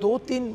2-3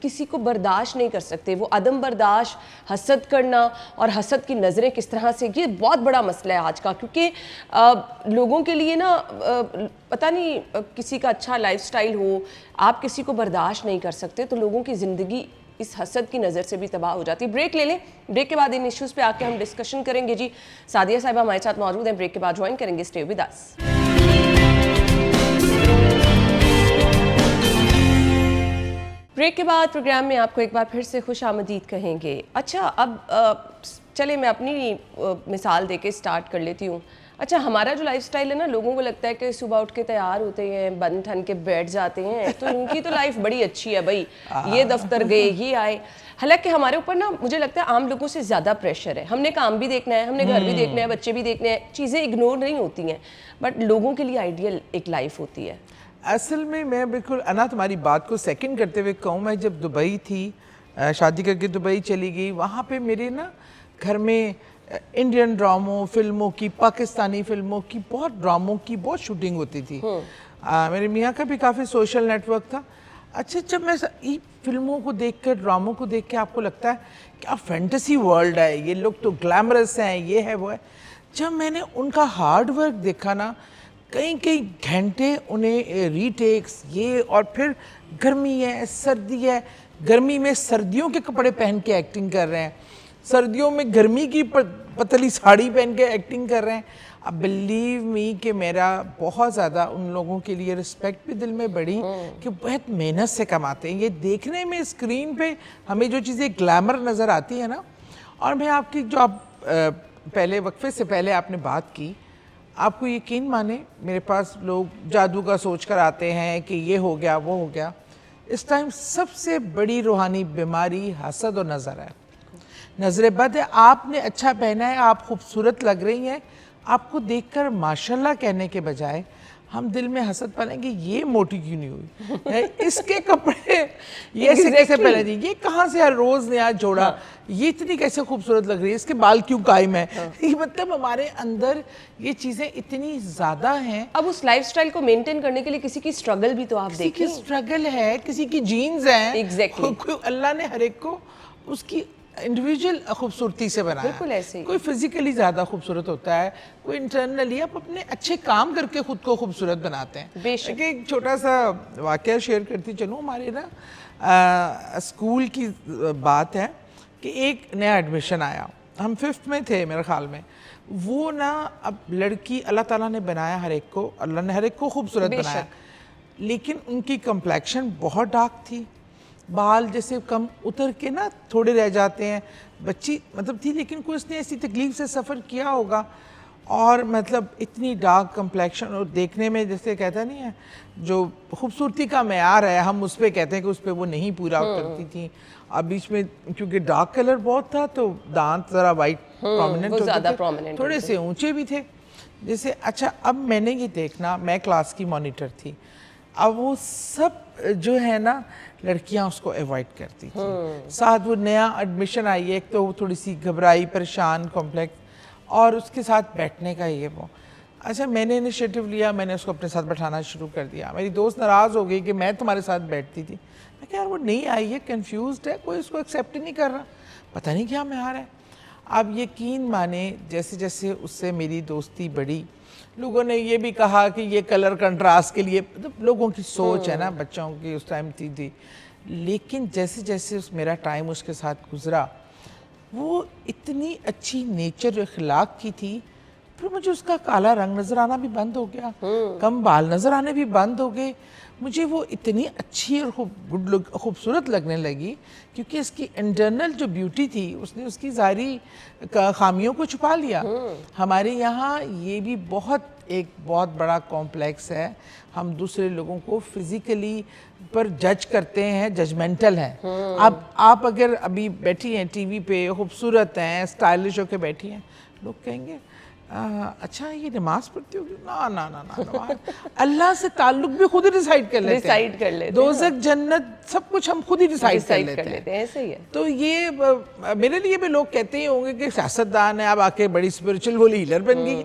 کسی کو برداشت نہیں کر سکتے. وہ عدم برداشت, حسد کرنا اور حسد کی نظریں کس طرح سے, یہ بہت بڑا مسئلہ ہے آج کا, کیونکہ لوگوں کے لیے نا پتہ نہیں کسی کا اچھا لائف سٹائل ہو, آپ کسی کو برداشت نہیں کر سکتے تو لوگوں کی زندگی اس حسد کی نظر سے بھی تباہ ہو جاتی ہے. بریک لے لیں, بریک کے بعد ان ایشوز پہ آ کے ہم ڈسکشن کریں گے. جی سعدیہ صاحبہ ہمارے ساتھ موجود ہیں, بریک کے بعد جوائن کریں گے. Stay with us. بریک کے بعد پروگرام میں آپ کو ایک بار پھر سے خوش آمدید کہیں گے. اچھا اب چلے میں اپنی مثال دے کے سٹارٹ کر لیتی ہوں. اچھا ہمارا جو لائف سٹائل ہے نا, لوگوں کو لگتا ہے کہ صبح اٹھ کے تیار ہوتے ہیں, بن ٹھن کے بیٹھ جاتے ہیں, تو ان کی تو لائف بڑی اچھی ہے بھائی, یہ دفتر گئے, یہ آئے. حالانکہ ہمارے اوپر نا مجھے لگتا ہے عام لوگوں سے زیادہ پریشر ہے. ہم نے کام بھی دیکھنا ہے, ہم نے گھر بھی دیکھنا ہے, بچے بھی دیکھنے ہیں, چیزیں اگنور نہیں ہوتی ہیں, بٹ لوگوں کے لیے آئیڈیل ایک لائف ہوتی ہے. اصل میں بالکل انا تمہاری بات کو سیکنڈ کرتے ہوئے کہوں, میں جب دبئی تھی, شادی کر کے دبئی چلی گئی, وہاں پہ میرے نا گھر میں انڈین ڈراموں, فلموں کی, پاکستانی فلموں کی, بہت ڈراموں کی بہت شوٹنگ ہوتی تھی. میرے میاں کا بھی کافی سوشل نیٹ ورک تھا. اچھا جب میں فلموں کو دیکھ کر, ڈراموں کو دیکھ کے آپ کو لگتا ہے کہ اب فینٹیسی ورلڈ ہے, یہ لوگ تو گلیمرس ہیں, یہ ہے وہ ہے. جب میں نے ان کا ہارڈ ورک دیکھا نا, کئی گھنٹے انہیں ری ٹیکس, یہ, اور پھر گرمی ہے, سردی ہے, گرمی میں سردیوں کے کپڑے پہن کے ایکٹنگ کر رہے ہیں, سردیوں میں گرمی کی پتلی ساڑی پہن کے ایکٹنگ کر رہے ہیں. اب بلیو می کہ میرا بہت زیادہ ان لوگوں کے لیے رسپیکٹ بھی دل میں بڑھی کہ بہت محنت سے کماتے ہیں. یہ دیکھنے میں اسکرین پہ ہمیں جو چیزیں گلیمر نظر آتی ہے نا, اور میں آپ کی جو آپ پہلے وقفے سے پہلے آپ نے بات کی, آپ کو یقین مانے میرے پاس لوگ جادو کا سوچ کر آتے ہیں کہ یہ ہو گیا وہ ہو گیا. اس ٹائم سب سے بڑی روحانی بیماری حسد اور نظر ہے. نظر بد ہے. آپ نے اچھا پہنا ہے, آپ خوبصورت لگ رہی ہیں, آپ کو دیکھ کر ماشاءاللہ کہنے کے بجائے ہم دل میں حسد پالیں گے, یہ موٹی کیوں نہیں ہوئی, اس کے کپڑے یہ ایسے کیسے پہنے دی, یہ کہاں سے ہر روز نیا جوڑا, یہ اتنی کیسے خوبصورت لگ رہی ہے, اس کے بال کیوں قائم ہیں. مطلب ہمارے اندر یہ چیزیں اتنی زیادہ ہیں. اب اس لائف سٹائل کو مینٹین کرنے کے لیے کسی کی سٹرگل بھی تو آپ دیکھیں, کسی کی سٹرگل ہے, کسی کی جینز ہیں. ایگزیکٹلی اللہ نے ہر ایک کو اس کی انڈیویجول خوبصورتی سے بنایا. بالکل ایسے ہی. کوئی فزیکلی زیادہ خوبصورت ہوتا ہے, کوئی انٹرنلی. آپ اپنے اچھے کام کر کے خود کو خوبصورت بناتے ہیں. بے شک. ایک چھوٹا سا واقعہ شیئر کرتی چلوں. ہمارے نا اسکول کی بات ہے کہ ایک نیا ایڈمیشن آیا, ہم 5th میں تھے میرے خیال میں. وہ نا اب لڑکی اللہ تعالیٰ نے بنایا ہر ایک کو, اللہ نے ہر ایک کو خوبصورت بنایا, لیکن ان کی کمپلیکشن بہت ڈارک تھی, بال جیسے کم اتر کے نا تھوڑے رہ جاتے ہیں. بچی مطلب تھی, لیکن کوئی اس نے ایسی تکلیف سے سفر کیا ہوگا, اور مطلب اتنی ڈارک کمپلیکشن, اور دیکھنے میں جیسے کہتا نہیں ہے جو خوبصورتی کا معیار ہے ہم اس پہ کہتے ہیں کہ اس پہ وہ نہیں پورا کرتی تھی. اب بیچ میں کیونکہ ڈارک کلر بہت تھا تو دانت ذرا وائٹ پرومیننٹ ہوتے تھے, تھوڑے سے اونچے بھی تھے جیسے. اچھا اب میں نے یہ دیکھنا, میں کلاس کی مانیٹر تھی, اب وہ سب جو ہے نا لڑکیاں اس کو ایوائڈ کرتی تھی. ساتھ وہ نیا ایڈمیشن آئی ہے, ایک تو وہ تھوڑی سی گھبرائی, پریشان, کمپلیکس, اور اس کے ساتھ بیٹھنے کا یہ وہ. اچھا میں نے انیشیٹو لیا, میں نے اس کو اپنے ساتھ بیٹھانا شروع کر دیا. میری دوست ناراض ہو گئی کہ میں تمہارے ساتھ بیٹھتی تھی. میں کہا یار وہ نہیں آئی ہے, کنفیوزڈ ہے, کوئی اس کو ایکسیپٹ نہیں کر رہا, پتہ نہیں کیا معیار ہے. اب یقین مانے جیسے جیسے اس سے میری دوستی بڑھی, لوگوں نے یہ بھی کہا کہ یہ کلر کنٹراسٹ کے لیے, مطلب لوگوں کی سوچ ہے نا, بچوں کی اس ٹائم تھی. لیکن جیسے جیسے میرا ٹائم اس کے ساتھ گزرا, وہ اتنی اچھی نیچر و اخلاق کی تھی, پھر مجھے اس کا کالا رنگ نظر آنا بھی بند ہو گیا, کم بال نظر آنے بھی بند ہو گئے. مجھے وہ اتنی اچھی اور خوبصورت لگنے لگی کیونکہ اس کی انٹرنل جو بیوٹی تھی اس نے اس کی ظاہری خامیوں کو چھپا لیا. ہمارے یہاں یہ بھی ایک بہت بڑا کمپلیکس ہے, ہم دوسرے لوگوں کو فزیکلی پر جج کرتے ہیں, ججمنٹل ہیں. اب آپ اگر ابھی بیٹھی ہیں ٹی وی پہ, خوبصورت ہیں, اسٹائلش ہو کے بیٹھی ہیں, لوگ کہیں گے اچھا یہ نماز پڑھتی ہوگی. نا اللہ سے تعلق بھی خود ہی ڈیسائیڈ کر لیتے ہیں, دوزخ جنت سب کچھ ہم خود ہی ڈیسائیڈ کر لیتے ہیں. ایسے ہی ہے. تو یہ میرے لیے بھی لوگ کہتے ہی ہوں گے کہ سیاستدان ہے, اب آ کے بڑی اسپرچل ہولی ہیلر بن گئی.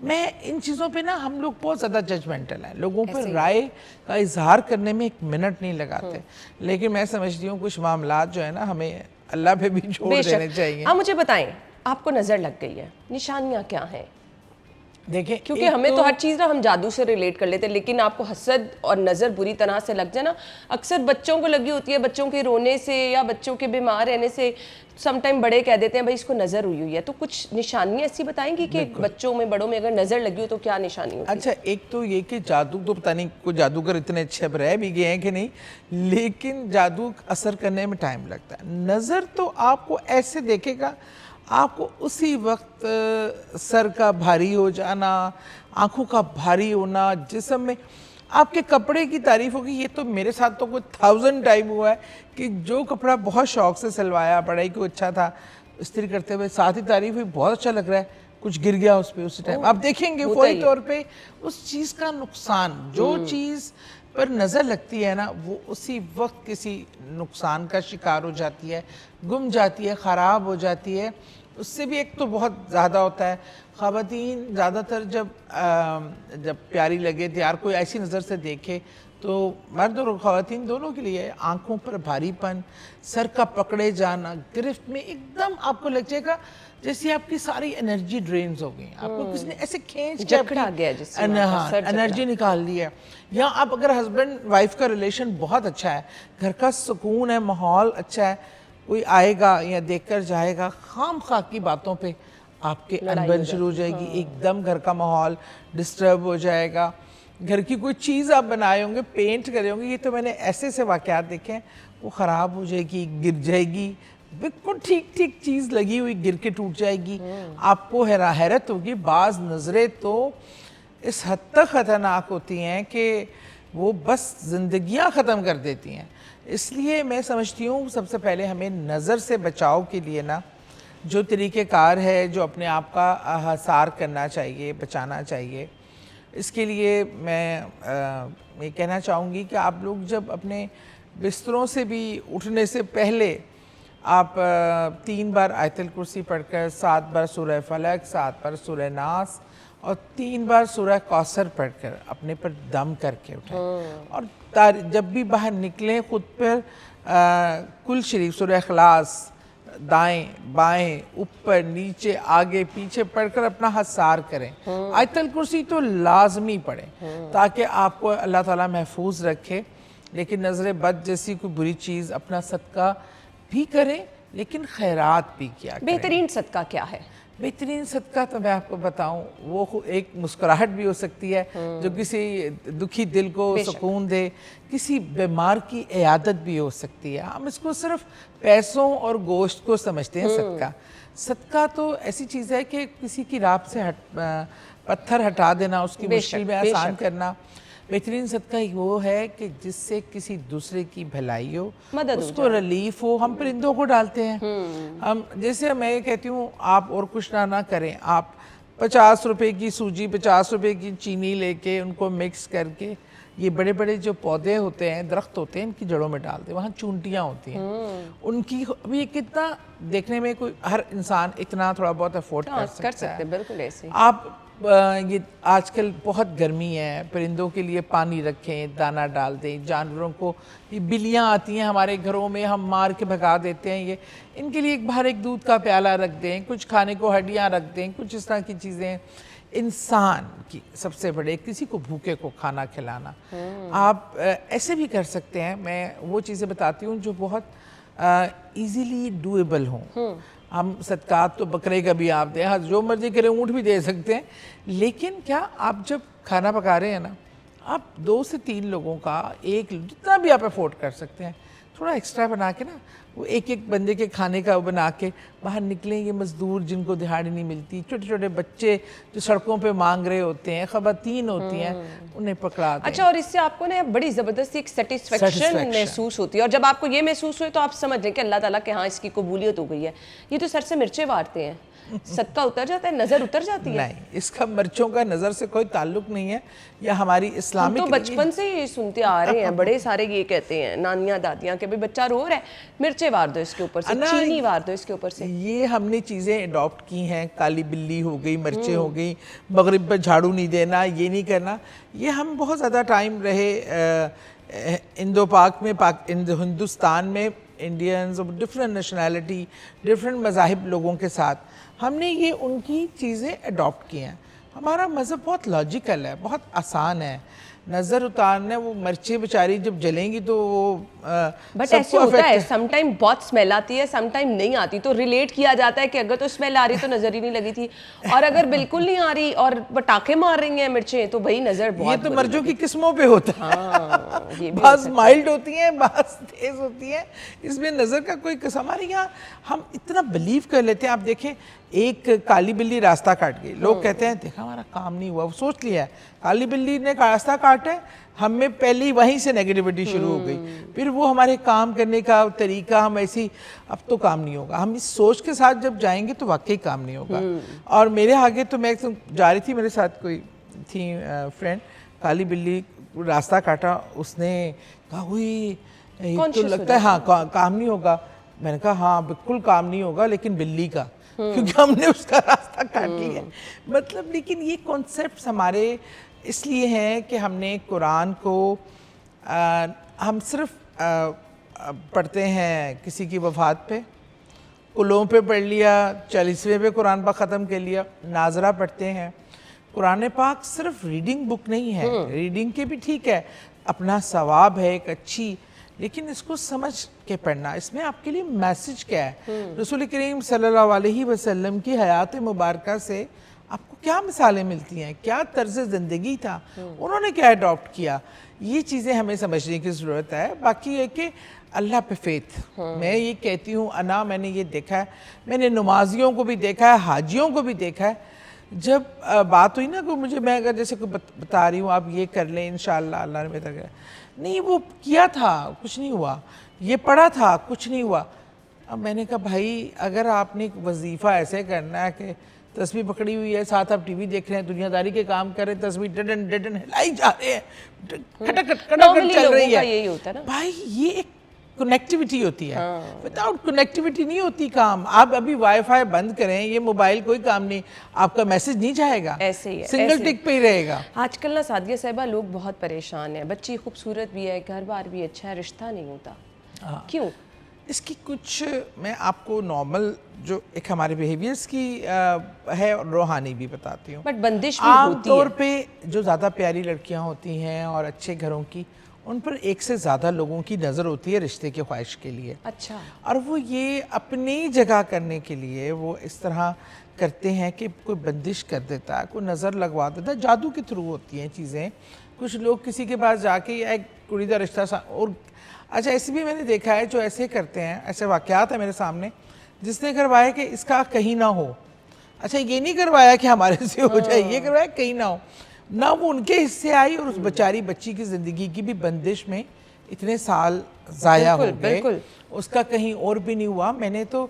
میں ان چیزوں پہ نا ہم لوگ بہت زیادہ ججمنٹل ہیں, لوگوں پہ رائے کا اظہار کرنے میں 1 منٹ نہیں لگاتے, لیکن میں سمجھتی ہوں کچھ معاملات جو ہے نا ہمیں اللہ پہ بھی چھوڑ دینے چاہیے. آپ مجھے بتائیں, آپ کو نظر لگ گئی ہے, نشانیاں کیا ہیں؟ دیکھیں کیونکہ ہمیں تو ہر چیز نا ہم جادو سے ریلیٹ کر لیتے ہیں, لیکن آپ کو حسد اور نظر بری طرح سے لگ جائے نا, اکثر بچوں کو لگی ہوتی ہے, بچوں کے رونے سے یا بچوں کے بیمار رہنے سے, سم ٹائم بڑے کہہ دیتے ہیں بھائی اس کو نظر ہوئی ہے. تو کچھ نشانیاں ایسی بتائیں گی کہ بچوں میں بڑوں میں اگر نظر لگی ہو تو کیا نشانی ہوتی ہے؟ اچھا, ایک تو یہ کہ جادو تو پتہ نہیں کوئی جادوگر اتنے اچھے اب رہ بھی گئے ہیں کہ نہیں, لیکن جادو اثر کرنے میں ٹائم لگتا ہے. نظر تو آپ کو ایسے دیکھے گا, آپ کو اسی وقت سر کا بھاری ہو جانا, آنکھوں کا بھاری ہونا, جسم میں آپ کے کپڑے کی تعریف ہوگی. یہ تو میرے ساتھ تو کوئی 1000 ٹائم ہوا ہے کہ جو کپڑا بہت شوق سے سلوایا, پڑھائی کو اچھا تھا, استری کرتے ہوئے ساتھ ہی تعریف ہوئی بہت اچھا لگ رہا ہے, کچھ گر گیا اس پہ اسی ٹائم. آپ دیکھیں گے فوری طور پہ اس چیز کا نقصان, جو چیز پر نظر لگتی ہے نا وہ اسی وقت کسی نقصان کا شکار ہو جاتی ہے, گم جاتی ہے, خراب ہو جاتی ہے. اس سے بھی ایک تو بہت زیادہ ہوتا ہے, خواتین زیادہ تر جب پیاری لگے, دیار کوئی ایسی نظر سے دیکھے تو مرد اور خواتین دونوں کے لیے آنکھوں پر بھاری پن, سر کا پکڑے جانا, گرفت میں ایک دم آپ کو لگ جائے گا جیسے آپ کی ساری انرجی ڈرینز ہو گئی, آپ کو کسی نے ایسے کھینچ کے انرجی نکال لی ہے. یا آپ اگر ہسبینڈ وائف کا ریلیشن بہت اچھا ہے, گھر کا سکون ہے, ماحول اچھا ہے, کوئی آئے گا یا دیکھ کر جائے گا, خام خواہ کی باتوں پہ آپ کے انبن شروع ہو جائے گی, ایک دم گھر کا ماحول ڈسٹرب ہو جائے گا. گھر کی کوئی چیز آپ بنائے ہوں گے, پینٹ کرے ہوں گے, یہ تو میں نے ایسے واقعات دیکھے ہیں, وہ خراب ہو جائے گی, گر جائے گی, بالکل ٹھیک چیز لگی ہوئی گر کے ٹوٹ جائے گی. آپ کو حیرت ہوگی, بعض نظریں تو اس حد تک خطرناک ہوتی ہیں کہ وہ بس زندگیاں ختم کر دیتی ہیں. اس لیے میں سمجھتی ہوں سب سے پہلے ہمیں نظر سے بچاؤ کے لیے نا جو طریقہ کار ہے, جو اپنے آپ کا حصار کرنا چاہیے, بچانا چاہیے, اس کے لیے میں یہ کہنا چاہوں گی کہ آپ لوگ جب اپنے بستروں سے بھی اٹھنے سے پہلے آپ 3 بار آیت الکرسی پڑھ کر, 7 بار سورہ فلق, 7 بار سورہ ناس اور 3 بار سورہ کوثر پڑھ کر اپنے پر دم کر کے اٹھیں. اور جب بھی باہر نکلیں خود پر کل شریف سورہ اخلاص دائیں بائیں اوپر نیچے آگے پیچھے پڑھ کر اپنا حصار کریں. آیت الکرسی تو لازمی پڑھیں تاکہ آپ کو اللہ تعالیٰ محفوظ رکھے. لیکن نظر بد جیسی کوئی بری چیز, اپنا صدقہ بھی کریں لیکن خیرات بھی کیا کریں. بہترین صدقہ کیا ہے؟ بہترین صدقہ تو میں آپ کو بتاؤں, وہ ایک مسکراہٹ بھی ہو سکتی ہے جو کسی دکھی دل کو سکون دے, کسی بیمار کی عیادت بھی ہو سکتی ہے. ہم اس کو صرف پیسوں اور گوشت کو سمجھتے ہیں صدقہ. صدقہ تو ایسی چیز ہے کہ کسی کی راہ سے پتھر ہٹا دینا, اس کی مشکل میں آسان کرنا. بہترین صدقہ وہ ہے کہ جس سے کسی دوسرے کی بھلائی ہو, اس کو ریلیف ہو. ہم پرندوں کو ڈالتے ہیں, ہم جیسے میں کہتی ہوں آپ اور کچھ نہ کریں, آپ 50 روپے کی سوجی 50 روپے کی چینی لے کے ان کو مکس کر کے یہ بڑے بڑے جو پودے ہوتے ہیں, درخت ہوتے ہیں, ان کی جڑوں میں ڈال دیں. وہاں چونٹیاں ہوتی ہیں, ان کی ابھی کتنا دیکھنے میں کوئی ہر انسان اتنا تھوڑا بہت افورڈ کر سکتا ہے. بالکل ایسے آپ یہ آج کل بہت گرمی ہے, پرندوں کے لیے پانی رکھیں, دانہ ڈال دیں. جانوروں کو یہ بلیاں آتی ہیں ہمارے گھروں میں, ہم مار کے بھگا دیتے ہیں, یہ ان کے لیے باہر ایک دودھ کا پیالہ رکھ دیں, کچھ کھانے کو ہڈیاں رکھ دیں, کچھ اس طرح کی چیزیں. انسان کی سب سے بڑے کسی کو بھوکے کو کھانا کھلانا. آپ ایسے بھی کر سکتے ہیں, میں وہ چیزیں بتاتی ہوں جو بہت ایزیلی ڈویبل ہوں. ہم صدقات تو بکرے کا بھی آپ دیں, جو مرضی کریں, اونٹ بھی دے سکتے ہیں. لیکن کیا آپ جب کھانا پکا رہے ہیں نا, آپ 2 سے 3 لوگوں کا ایک جتنا بھی آپ افورڈ کر سکتے ہیں تھوڑا ایکسٹرا بنا کے نا, وہ ایک بندے کے کھانے کا بنا کے باہر نکلیں. یہ مزدور جن کو دہاڑی نہیں ملتی, چھوٹے چھوٹے بچے جو سڑکوں پہ مانگ رہے ہوتے ہیں, خواتین ہوتی ہیں, انہیں پکڑا دیں. اچھا, اور اس سے آپ کو نا بڑی زبردست ایک سیٹسفیکشن محسوس ہوتی ہے, اور جب آپ کو یہ محسوس ہوئے تو آپ سمجھ لیں کہ اللہ تعالیٰ کہ ہاں اس کی قبولیت ہو گئی ہے. یہ تو سر سے مرچیں وارتے ہیں, صدقہ اتر جاتا ہے, نظر اتر جاتی ہے؟ نہیں, اس کا مرچوں کا نظر سے کوئی تعلق نہیں ہے, یا ہماری ہم اسلامک تو بچپن سے یہ سنتے آ رہے ہیں, بڑے سارے یہ کہتے ہیں نانیاں دادیاں کہ بچہ رو رہا ہے, مرچیں وار دو اس کے اوپر سے, چینی وار دو اس کے اوپر سے. یہ ہم نے چیزیں اڈاپٹ کی ہیں, کالی بلی ہو گئی, مرچیں ہو گئی, مغرب پر جھاڑو نہیں دینا, یہ نہیں کرنا. یہ ہم بہت زیادہ ٹائم رہے اندو پاک میں, ہندوستان میں, انڈینز اور ڈفرینٹ نیشنلٹی, ڈفرینٹ مذاہب لوگوں کے ساتھ ہم نے یہ ان کی چیزیں اڈاپٹ کی ہیں. ہمارا مذہب بہت لاجیکل ہے, بہت آسان ہے. نظر اتارنا, وہ مرچیں بیچاری جب جلیں گی تو وہ بٹ ایسے ہوتا ہے سم ٹائم بہت اسمیل آتی ہے, سم ٹائم نہیں آتی, تو ریلیٹ کیا جاتا ہے کہ اگر تو اسمیل آ رہی تو نظر ہی نہیں لگی تھی, اور اگر بالکل نہیں آ رہی اور پٹاخے مار رہی ہیں مرچیں تو بھائی نظر بہت. یہ تو مرچوں کی قسموں پہ ہوتا ہے, بعض مائلڈ ہوتی ہیں, بعض تیز ہوتی ہیں, اس میں نظر کا کوئی قسم. ہمارے یہاں ہم اتنا بلیو کر لیتے ہیں. آپ دیکھیں ایک کالی بلی راستہ کاٹ گئی, لوگ کہتے ہیں دیکھا ہمارا کام نہیں ہوا, وہ سوچ لیا ہے کالی بلی نے راستہ کاٹا ہے, ہم میں پہلی وہیں سے نیگیٹیوٹی شروع ہو گئی, پھر وہ ہمارے کام کرنے کا طریقہ, ہم ایسی اب تو کام نہیں ہوگا. ہم اس سوچ کے ساتھ جب جائیں گے تو واقعی کام نہیں ہوگا. اور میرے آگے تو میں جا رہی تھی, میرے ساتھ کوئی تھی فرینڈ, کالی بلی راستہ کاٹا, اس نے کہا ہوئی تو لگتا ہے ہاں کام نہیں ہوگا. میں نے کہا ہاں بالکل کام نہیں ہوگا, لیکن بلی کا, کیونکہ ہم نے اس کا راستہ کاٹ لیا. مطلب لیکن یہ کانسیپٹس ہمارے اس لیے ہیں کہ ہم نے قرآن کو ہم صرف پڑھتے ہیں کسی کی وفات پہ, کلوں پہ پڑھ لیا, 40ویں پہ قرآن پاک ختم کر لیا, ناظرہ پڑھتے ہیں. قرآن پاک صرف ریڈنگ بک نہیں ہے, ریڈنگ کے بھی ٹھیک ہے, اپنا ثواب ہے ایک اچھی, لیکن اس کو سمجھ کے پڑھنا, اس میں آپ کے لیے میسج کیا ہے. رسول کریم صلی اللہ علیہ وسلم کی حیات مبارکہ سے آپ کو کیا مثالیں ملتی ہیں, کیا طرز زندگی تھا, انہوں نے کیا اڈاپٹ کیا, یہ چیزیں ہمیں سمجھنے کی ضرورت ہے. باقی یہ کہ اللہ پہ فیتھ, میں یہ کہتی ہوں میں نے یہ دیکھا ہے, میں نے نمازیوں کو بھی دیکھا ہے, حاجیوں کو بھی دیکھا ہے. جب بات ہوئی نا کہ مجھے, میں اگر جیسے کوئی بتا رہی ہوں آپ یہ کر لیں انشاءاللہ اللہ نے بہتر کیا, نہیں وہ کیا تھا کچھ نہیں ہوا, یہ پڑھا تھا کچھ نہیں ہوا. اب میں نے کہا بھائی اگر آپ نے وظیفہ ایسے کرنا ہے کہ تسبیح پکڑی ہوئی ہے, ساتھ آپ ٹی وی دیکھ رہے ہیں, دنیا داری کے کام کر رہے ہیں, تسبیح ڈڈن ہلائی جا رہے ہیں, کٹکٹ چل رہی ہے, بھائی یہ ایک کنیکٹیوٹی ہوتی ہے. وداؤٹ کنیکٹیوٹی نہیں ہوتی کام. آپ ابھی وائی فائی بند کریں, یہ موبائل کوئی کام نہیں, آپ کا میسج نہیں جائے گا, ایسے ہی ہے, سنگل ٹک پہ ہی رہے گا. آج کل نا سعدیہ صاحبہ لوگ بہت پریشان ہیں, بچی خوبصورت بھی ہے, گھر بار بھی اچھا ہے, رشتہ نہیں ہوتا, کیوں؟ اس کی کچھ میں آپ کو نارمل جو ایک ہمارے بیہیویئرس کی ہے اور روحانی بھی بتاتی ہوں. بٹ بندش بھی ہوتی ہے. عام طور پہ جو زیادہ پیاری لڑکیاں ہوتی ہیں اور اچھے گھروں کی, ان پر ایک سے زیادہ لوگوں کی نظر ہوتی ہے رشتے کی خواہش کے لیے. اچھا. اور وہ یہ اپنی جگہ کرنے کے لیے وہ اس طرح کرتے ہیں کہ کوئی بندش کر دیتا ہے, کوئی نظر لگوا دیتا ہے, جادو کے تھرو ہوتی ہیں چیزیں. کچھ لوگ کسی کے پاس جا کے ایک کڑی دا رشتہ اور اچھا ایسے بھی میں نے دیکھا ہے جو ایسے کرتے ہیں, ایسے واقعات ہیں میرے سامنے, جس نے کروایا کہ اس کا کہیں نہ ہو. اچھا یہ نہیں کروایا کہ ہمارے سے ہو جائے, یہ کروایا کہیں نہ ہو, نہ وہ ان کے حصے آئی, اور اس بیچاری بچی کی زندگی کی بھی بندش میں اتنے سال ضائع ہو گئے, اس کا کہیں اور بھی نہیں ہوا. میں نے تو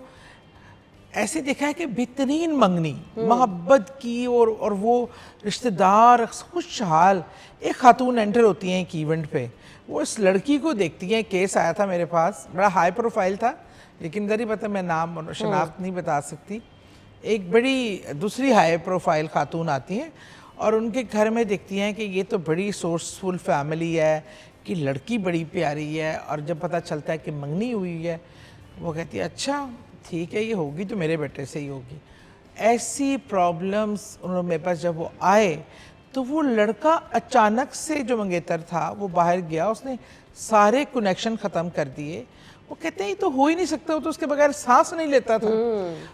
ایسے دیکھا ہے کہ بہترین منگنی محبت کی, اور وہ رشتہ دار خوشحال. ایک خاتون انٹر ہوتی ہیں ایک ایونٹ پہ, وہ اس لڑکی کو دیکھتی ہیں, کیس آیا تھا میرے پاس, بڑا ہائی پروفائل تھا, لیکن ادھر ہی پتہ میں نام اور شناخت نہیں بتا سکتی. ایک بڑی دوسری ہائی پروفائل خاتون آتی ہیں اور ان کے گھر میں دیکھتی ہیں کہ یہ تو بڑی سورسفل فیملی ہے, کہ لڑکی بڑی پیاری ہے, اور جب پتہ چلتا ہے کہ منگنی ہوئی ہے, وہ کہتی ہے اچھا ٹھیک ہے یہ ہوگی تو میرے بیٹے سے ہی ہوگی. ایسی پرابلمس انہوں نے میرے پاس جب وہ آئے, تو وہ لڑکا اچانک سے جو منگیتر تھا وہ باہر گیا, اس نے سارے کنیکشن ختم کر دیے. وہ کہتے ہیں یہ تو ہو ہی نہیں سکتا, وہ تو اس کے بغیر سانس نہیں لیتا تھا.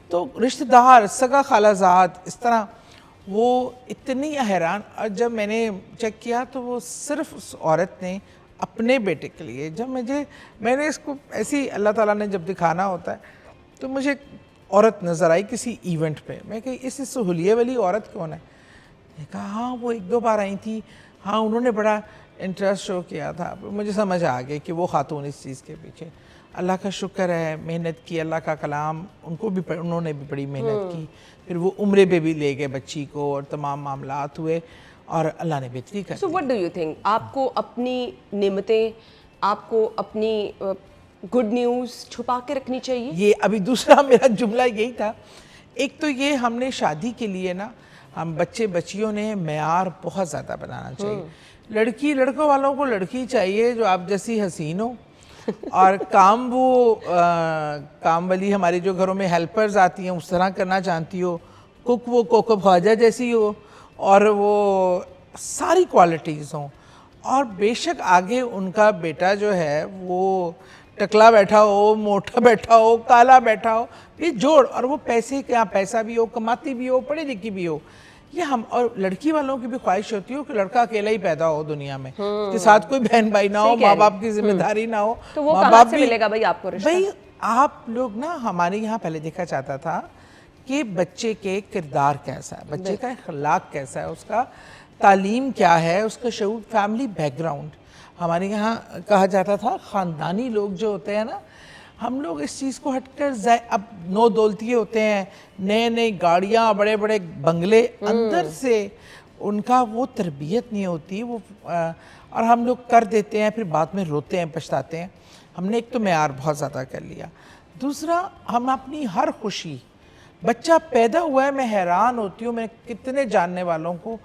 تو رشتہ دار, سگا خالہ زاد, اس طرح وہ اتنی حیران. اور جب میں نے چیک کیا تو وہ صرف اس عورت نے اپنے بیٹے کے لیے, جب میں نے اس کو ایسی اللہ تعالیٰ نے جب دکھانا ہوتا ہے, تو مجھے ایک عورت نظر آئی کسی ایونٹ پہ. میں کہ اس سہولیے والی عورت کون ہے؟ نے کہا ہاں وہ 1-2 بار آئی تھی, ہاں انہوں نے بڑا انٹرسٹ شو کیا تھا. مجھے سمجھ آ گئی کہ وہ خاتون اس چیز کے پیچھے. اللہ کا شکر ہے, محنت کی, اللہ کا کلام ان کو بھی انہوں نے بھی بڑی محنت کی. پھر وہ عمرے پہ بھی لے گئے بچی کو اور تمام معاملات ہوئے اور اللہ نے بہتری کر. So what do you think, آپ کو اپنی نعمتیں, آپ کو اپنی گڈ نیوز چھپا کے رکھنی چاہیے؟ یہ ابھی دوسرا میرا جملہ یہی تھا. ایک تو یہ ہم نے شادی کے لیے نا, ہم بچیوں نے معیار بہت زیادہ بنانا چاہیے. لڑکوں والوں کو لڑکی چاہیے جو آپ جیسی حسین ہو, اور کام وہ کام والی ہماری جو گھروں میں ہیلپرز آتی ہیں اس طرح کرنا چاہتی ہو, کک وہ کوکب خواجہ جیسی ہو, اور وہ ساری کوالٹیز ہوں. اور بے شک آگے ان کا بیٹا جو ہے وہ ٹکلا بیٹھا ہو, موٹا بیٹھا ہو, کالا بیٹھا ہو, یہ جوڑ, اور وہ پیسہ بھی ہو, کماتی بھی ہو, پڑھی لکھی بھی ہو. یہ ہم اور لڑکی والوں کی بھی خواہش ہوتی ہو کہ لڑکا اکیلا ہی پیدا ہو دنیا میں, اس کے ساتھ کوئی بہن بھائی نہ ہو, ماں باپ کی ذمہ داری نہ ہو. تو وہ کہاں سے ملے گا بھائی آپ کو رشتہ؟ بھائی آپ لوگ نا, ہمارے یہاں پہلے دیکھا جاتا تھا کہ بچے کے کردار کیسا ہے, بچے کا اخلاق کیسا ہے, اس کا تعلیم کیا ہے, اس کا شعور, فیملی بیک گراؤنڈ. ہمارے یہاں کہا جاتا تھا خاندانی لوگ جو ہوتے ہیں نا, ہم لوگ اس چیز کو ہٹ کر اب نو دولتیے ہوتے ہیں, نئی گاڑیاں, بڑے بڑے بنگلے, اندر سے ان کا وہ تربیت نہیں ہوتی وہ, اور ہم لوگ کر دیتے ہیں, پھر بعد میں روتے ہیں, پچھتاتے ہیں. ہم نے ایک تو معیار بہت زیادہ کر لیا. دوسرا, ہم اپنی ہر خوشی, بچہ پیدا ہوا ہے, میں حیران ہوتی ہوں, میں کتنے جاننے والوں کو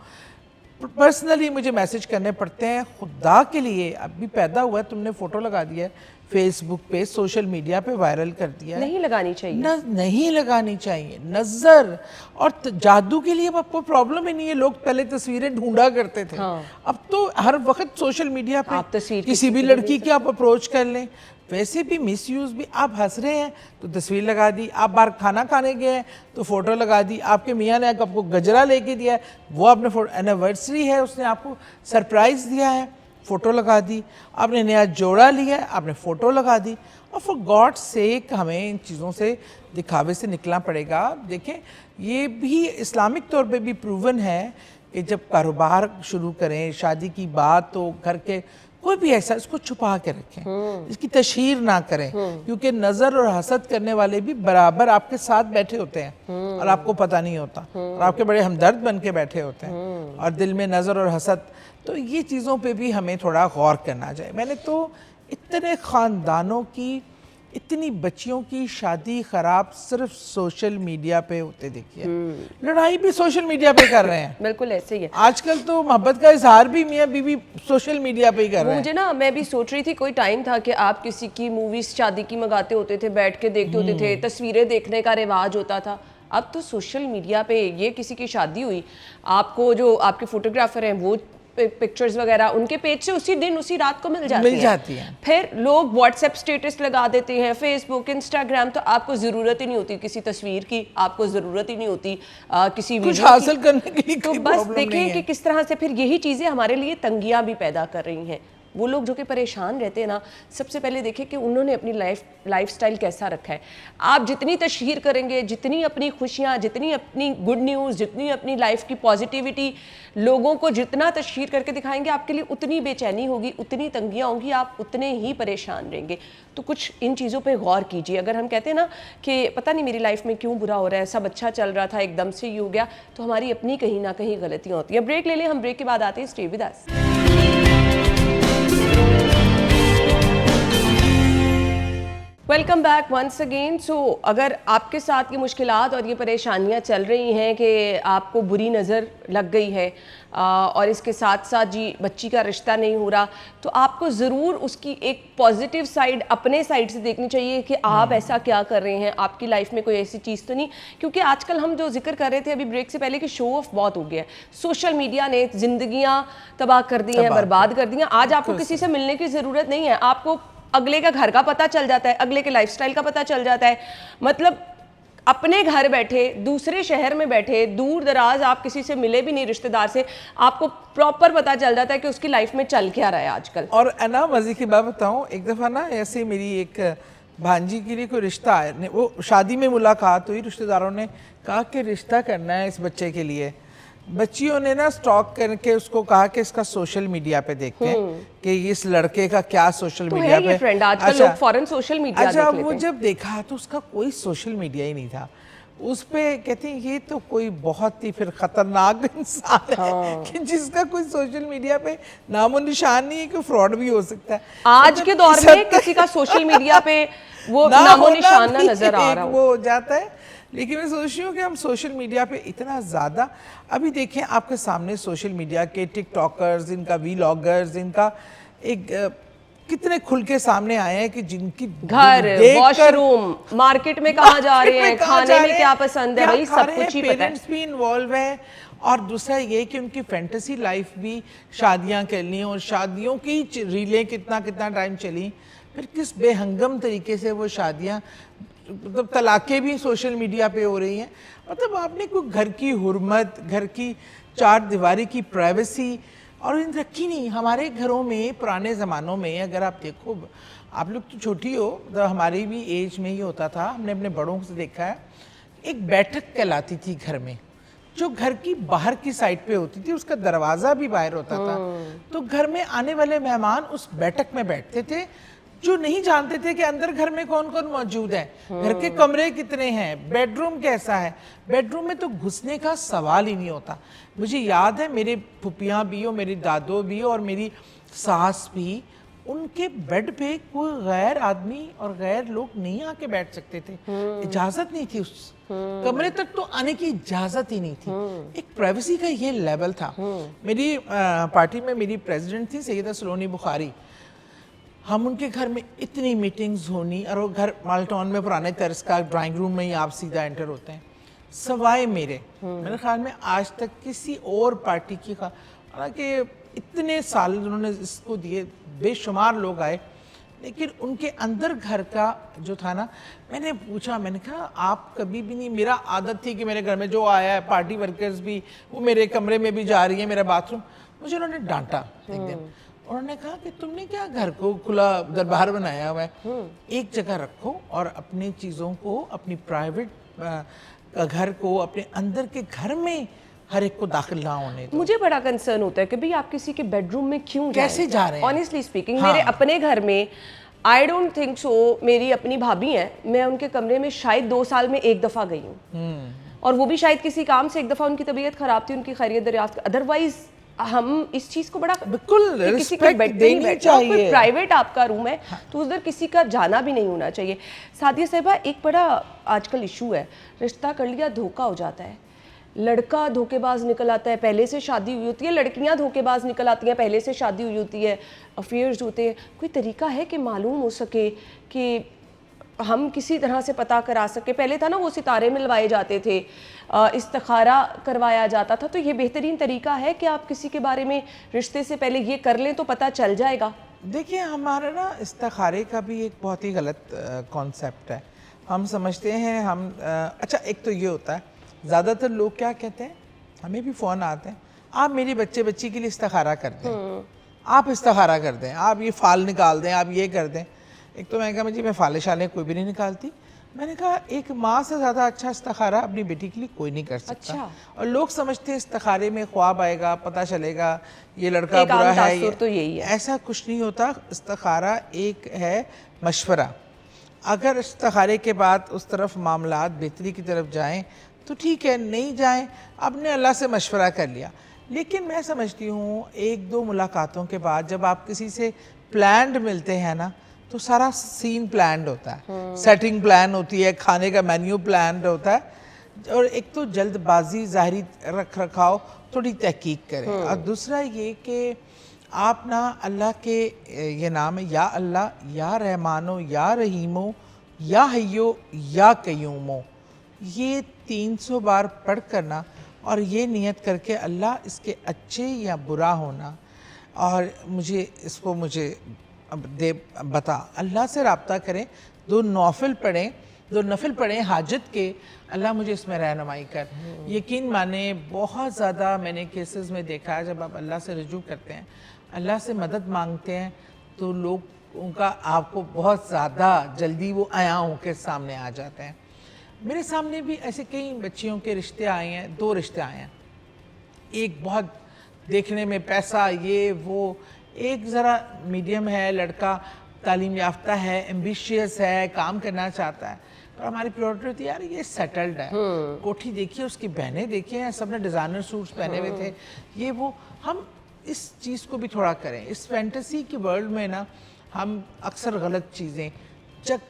پرسنلی مجھے میسج کرنے پڑتے ہیں, خدا کے لیے ابھی پیدا ہوا ہے, تم نے فوٹو لگا دیا ہے فیس بک پہ, سوشل میڈیا پہ وائرل کر دیا ہے. نہیں لگانی چاہیے, نہیں لگانی چاہیے. نظر اور جادو کے لیے اب کوئی پرابلم ہی نہیں ہے. لوگ پہلے تصویریں ڈھونڈا کرتے تھے, اب تو ہر وقت سوشل میڈیا پہ کسی بھی لڑکی کی آپ اپروچ کر لیں. ویسے بھی مس یوز بھی, آپ ہنس رہے ہیں تو تصویر لگا دی, آپ باہر کھانا کھانے گئے ہیں تو فوٹو لگا دی, آپ کے میاں نے آپ کو گجرا لے کے دیا ہے, وہ آپ نے اینیورسری ہے, اس نے آپ کو سرپرائز دیا ہے, فوٹو لگا دی. آپ نے نیا جوڑا لیا ہے, آپ نے فوٹو لگا دی. اور فار گاڈ سیک ہمیں ان چیزوں سے, دکھاوے سے نکلنا پڑے گا. دیکھیں یہ بھی اسلامک طور پہ بھی پروون ہے کہ جب کاروبار شروع کریں, شادی کی بات تو گھر کے کوئی بھی ایسا, اس کو چھپا کے رکھیں, اس کی تشہیر نہ کریں, کیونکہ نظر اور حسد کرنے والے بھی برابر آپ کے ساتھ بیٹھے ہوتے ہیں اور آپ کو پتہ نہیں ہوتا, اور آپ کے بڑے ہمدرد بن کے بیٹھے ہوتے ہیں, اور دل میں نظر اور حسد. تو یہ چیزوں پہ بھی ہمیں تھوڑا غور کرنا چاہیے. میں نے تو اتنے خاندانوں کی, اتنی بچیوں کی شادی خراب صرف سوشل میڈیا پہ ہوتے دیکھی ہے. لڑائی بھی سوشل میڈیا پہ کر رہے ہیں. بالکل ایسے ہی ہے. آج کل تو محبت کا اظہار بھی میاں بیوی سوشل میڈیا پہ ہی کر رہے ہیں. مجھے نا, میں بھی سوچ رہی تھی, کوئی ٹائم تھا کہ آپ کسی کی موویز شادی کی منگاتے ہوتے تھے, بیٹھ کے دیکھتے ہوتے تھے, تصویریں دیکھنے کا رواج ہوتا تھا. اب تو سوشل میڈیا پہ یہ کسی کی شادی ہوئی, آپ کو جو آپ کے فوٹوگرافر ہیں وہ پکچرز وغیرہ ان کے پیج سے اسی دن اسی رات کو مل جاتی ہیں. پھر لوگ واٹس ایپ سٹیٹس لگا دیتے ہیں, فیس بک, انسٹاگرام, تو آپ کو ضرورت ہی نہیں ہوتی کسی تصویر کی, آپ کو ضرورت ہی نہیں ہوتی کسی کچھ حاصل کرنے کے لیے. تو بس دیکھیں کہ کس طرح سے پھر یہی چیزیں ہمارے لیے تنگیاں بھی پیدا کر رہی ہیں. وہ لوگ جو کہ پریشان رہتے ہیں نا, سب سے پہلے دیکھیں کہ انہوں نے اپنی لائف سٹائل کیسا رکھا ہے. آپ جتنی تشہیر کریں گے, جتنی اپنی خوشیاں, جتنی اپنی گڈ نیوز, جتنی اپنی لائف کی پازیٹیوٹی لوگوں کو جتنا تشہیر کر کے دکھائیں گے, آپ کے لیے اتنی بے چینی ہوگی, اتنی تنگیاں ہوں گی, آپ اتنے ہی پریشان رہیں گے. تو کچھ ان چیزوں پہ غور کیجیے. اگر ہم کہتے ہیں نا کہ پتہ نہیں میری لائف میں کیوں برا ہو رہا ہے, سب اچھا چل رہا تھا, ایک دم سے یہ ہو گیا, تو ہماری اپنی کہیں نہ کہیں غلطیاں ہوتی ہیں. بریک لے لیں, ہم بریک کے بعد آتے ہیں. Stay with us. Welcome back once again. So اگر آپ کے ساتھ یہ مشکلات اور یہ پریشانیاں چل رہی ہیں کہ آپ کو بری نظر لگ گئی ہے اور اس کے ساتھ ساتھ جی بچی کا رشتہ نہیں ہو رہا, تو آپ کو ضرور اس کی ایک پازیٹیو سائڈ اپنے سائڈ سے دیکھنی چاہیے کہ آپ ایسا کیا کر رہے ہیں, آپ کی لائف میں کوئی ایسی چیز تو نہیں. کیونکہ آج کل ہم جو ذکر کر رہے تھے ابھی بریک سے پہلے کہ شو آف بہت ہو گیا ہے. سوشل میڈیا نے زندگیاں تباہ کر دی ہیں, برباد کر دی ہیں. آج آپ کو کسی سے ملنے کی ضرورت نہیں ہے, آپ کو اگلے کا گھر کا پتہ چل جاتا ہے, اگلے کے لائف سٹائل کا پتہ چل جاتا ہے. مطلب اپنے گھر بیٹھے, دوسرے شہر میں بیٹھے, دور دراز آپ کسی سے ملے بھی نہیں رشتہ دار سے, آپ کو پراپر پتہ چل جاتا ہے کہ اس کی لائف میں چل کیا رہا ہے آج کل. اور انا مزے کی بات بتاؤں, ایک دفعہ نا ایسے میری ایک بھانجی کے لیے کوئی رشتہ آیا, وہ شادی میں ملاقات ہوئی, رشتہ داروں نے کہا کہ رشتہ کرنا ہے اس بچے کے لیے. بچیوں نے نا سٹاک کر کے اس کو کہا کہ اس کا سوشل میڈیا پہ دیکھتے ہیں کہ اس لڑکے کا کیا سوشل تو میڈیا ہے یہ ٹرینڈ آج کل لوگ فوراً سوشل میڈیا دیکھ اچھا لیتے وہ ہیں. جب دیکھا تو اس کا کوئی سوشل میڈیا ہی نہیں تھا. اس پہ کہتے ہیں یہ تو کوئی بہت ہی پھر خطرناک انسان ہے کہ جس کا کوئی سوشل میڈیا پہ نام و نشان نہیں ہے کہ فراڈ بھی ہو سکتا ہے. آج کے دور میں کسی کا سوشل میڈیا پہ وہ نام و نشان نہ نظر آ رہا وہ ہو جاتا ہے. لیکن میں سوچ رہی ہوں کہ ہم سوشل میڈیا پہ اتنا زیادہ ابھی دیکھیں آپ کے سامنے سوشل میڈیا کے ٹک ٹاکرز، ان کا ویلاگرز، ان کا ایک کتنے کھل کے سامنے آئے ہیں کہ جن کی گھر، واش روم، مارکیٹ میں کہاں جا رہے ہیں، کھانے میں کیا پسند ہے، بھائی سب کچھ ہی پتہ ہے. پیرنٹس بھی انوالو ہیں. اور دوسرا یہ کہ ان کی فینٹیسی لائف بھی شادیاں کرنی اور شادیوں کی ریلیں کتنا ٹائم چلی، پھر کس بے ہنگم طریقے سے وہ شادیاں، مطلب طلاقیں بھی سوشل میڈیا پہ ہو رہی ہیں. مطلب آپ نے کوئی گھر کی حرمت، گھر کی چار دیواری کی پرائیویسی اور ان رکھی نہیں. ہمارے گھروں میں پرانے زمانوں میں اگر آپ دیکھو، آپ لوگ تو چھوٹی ہو، ہماری بھی ایج میں ہی ہوتا تھا، ہم نے اپنے بڑوں سے دیکھا ہے، ایک بیٹھک کہلاتی تھی گھر میں جو گھر کی باہر کی سائڈ پہ ہوتی تھی، اس کا دروازہ بھی باہر ہوتا تھا. تو گھر میں آنے والے مہمان اس بیٹھک میں بیٹھتے تھے جو نہیں جانتے تھے کہ اندر گھر میں کون کون موجود ہے، گھر کے کمرے کتنے ہیں، بیڈ روم کیسا ہے. بیڈ روم میں تو گھسنے کا سوال ہی نہیں ہوتا. مجھے یاد ہے میرے پھپھیاں بھی اور میری دادو بھی اور میری ساس بھی، ان کے بیڈ پہ کوئی غیر آدمی اور غیر لوگ نہیں آ کے بیٹھ سکتے تھے. اجازت نہیں تھی، اس کمرے تک تو آنے کی اجازت ہی نہیں تھی. ایک پرائیویسی کا یہ لیول تھا. میری پارٹی میں میری پریزیڈنٹ تھی سیدہ سلونی بخاری. ہم ان کے گھر میں اتنی میٹنگز ہونی، اور وہ گھر مالٹون میں پرانے طرز کا ڈرائنگ روم میں ہی آپ سیدھا انٹر ہوتے ہیں. سوائے میرے خیال میں آج تک کسی اور پارٹی کی، حالانکہ اتنے سال انہوں نے اس کو دیے، بے شمار لوگ آئے، لیکن ان کے اندر گھر کا جو تھا نا، میں نے پوچھا، میں نے کہا آپ کبھی بھی نہیں، میرا عادت تھی کہ میرے گھر میں جو آیا ہے پارٹی ورکرز بھی، وہ میرے کمرے میں بھی جا رہی ہے، میرا باتھ روم. مجھے انہوں نے ڈانٹا ایک دن، انہوں نے کہا کہ تم نے کیا گھر کو کھلا دربار بنایا ہوا ہے، ایک جگہ رکھو اور اپنی چیزوں کو، اپنی پرائیویٹ گھر کو، اپنے اندر کے گھر میں ہر ایک کو داخل نہ ہونے دو. مجھے بڑا کنسرن ہوتا ہے کہ بھئی آپ کسی کے بیڈ روم میں کیوں کیسے جا رہے ہیں. آنیسٹلی اسپیکنگ میرے اپنے گھر میں آئی ڈونٹ تھنک سو، میری اپنی بھابھی ہیں، میں ان کے کمرے میں شاید 2 سال میں 1 دفعہ گئی ہوں، اور وہ بھی شاید کسی کام سے 1 دفعہ ان کی طبیعت خراب تھی، ان کی خیریت دریافت. ادروائز ہم اس چیز کو بڑا بالکل کسی کے بیڈ پہ نہیں بیٹھنا، کوئی پرائیویٹ آپ کا روم ہے تو ادھر کسی کا جانا بھی نہیں ہونا چاہیے. سعدیہ صاحبہ، ایک بڑا آج کل ایشو ہے، رشتہ کر لیا دھوکہ ہو جاتا ہے، لڑکا دھوکے باز نکل آتا ہے، پہلے سے شادی ہوئی ہوتی ہے، لڑکیاں دھوکے باز نکل آتی ہیں، پہلے سے شادی ہوئی ہوتی ہے، افیئرز ہوتے ہیں. کوئی طریقہ ہے کہ معلوم ہو سکے کہ ہم کسی طرح سے پتہ کرا سکے؟ پہلے تھا نا وہ ستارے ملوائے جاتے تھے، استخارہ کروایا جاتا تھا، تو یہ بہترین طریقہ ہے کہ آپ کسی کے بارے میں رشتے سے پہلے یہ کر لیں تو پتہ چل جائے گا. دیکھیں ہمارا نا استخارے کا بھی ایک بہت ہی غلط کانسیپٹ ہے. ہم سمجھتے ہیں اچھا ایک تو یہ ہوتا ہے، زیادہ تر لوگ کیا کہتے ہیں، ہمیں بھی فون آتے ہیں، آپ میری بچی کے لیے استخارہ کر دیں، آپ استخارہ کر دیں، آپ یہ فال نکال دیں، آپ یہ کر دیں. ایک تو میں کہا جی میں فالے شالے کوئی بھی نہیں نکالتی. میں نے کہا ایک ماں سے زیادہ اچھا استخارہ اپنی بیٹی کے لیے کوئی نہیں کر سکتا. اور لوگ سمجھتے ہیں استخارے میں خواب آئے گا، پتہ چلے گا یہ لڑکا برا ہے، تو یہی ہے. ایسا کچھ نہیں ہوتا. استخارہ ایک ہے مشورہ. اگر استخارے کے بعد اس طرف معاملات بہتری کی طرف جائیں تو ٹھیک ہے، نہیں جائیں آپ نے اللہ سے مشورہ کر لیا. لیکن میں سمجھتی ہوں 1-2 ملاقاتوں کے بعد جب آپ کسی سے پلانڈ ملتے ہیں نا، تو سارا سین پلانڈ ہوتا ہے، سیٹنگ پلان ہوتی ہے، کھانے کا مینیو پلانڈ ہوتا ہے. اور ایک تو جلد بازی، ظاہری رکھ رکھاؤ، تھوڑی تحقیق کریں. اور دوسرا یہ کہ آپ نا اللہ کے یہ نام ہے، یا اللہ، یا رحمانو، یا رحیمو، یا حیو، یا قیومو، یہ 300 بار پڑھ کرنا اور یہ نیت کر کے اللہ اس کے اچھے یا برا ہونا، اور مجھے اس کو بتا، اللہ سے رابطہ کریں. 2 نوافل پڑھیں حاجت کے، اللہ مجھے اس میں رہنمائی کر. یقین مانیں بہت زیادہ میں نے کیسز میں دیکھا ہے، جب آپ اللہ سے رجوع کرتے ہیں، اللہ سے مدد مانگتے ہیں، تو لوگ ان کا آپ کو بہت زیادہ جلدی وہ عیاں ہو کے سامنے آ جاتے ہیں. میرے سامنے بھی ایسے کئی بچیوں کے رشتے آئے ہیں، 2 رشتے آئے ہیں. ایک بہت دیکھنے میں پیسہ یہ وہ، ایک ذرا میڈیم ہے لڑکا، تعلیم یافتہ ہے، ایمبیشیس ہے، کام کرنا چاہتا ہے، پر ہماری پریورٹی ہوتی ہے یار یہ سیٹلڈ ہے، کوٹھی دیکھیے، اس کی بہنیں دیکھیں، سب نے ڈیزائنر سوٹس پہنے ہوئے تھے، یہ وہ. ہم اس چیز کو بھی تھوڑا کریں. اس فینٹیسی کی ورلڈ میں نا ہم اکثر غلط چیزیں،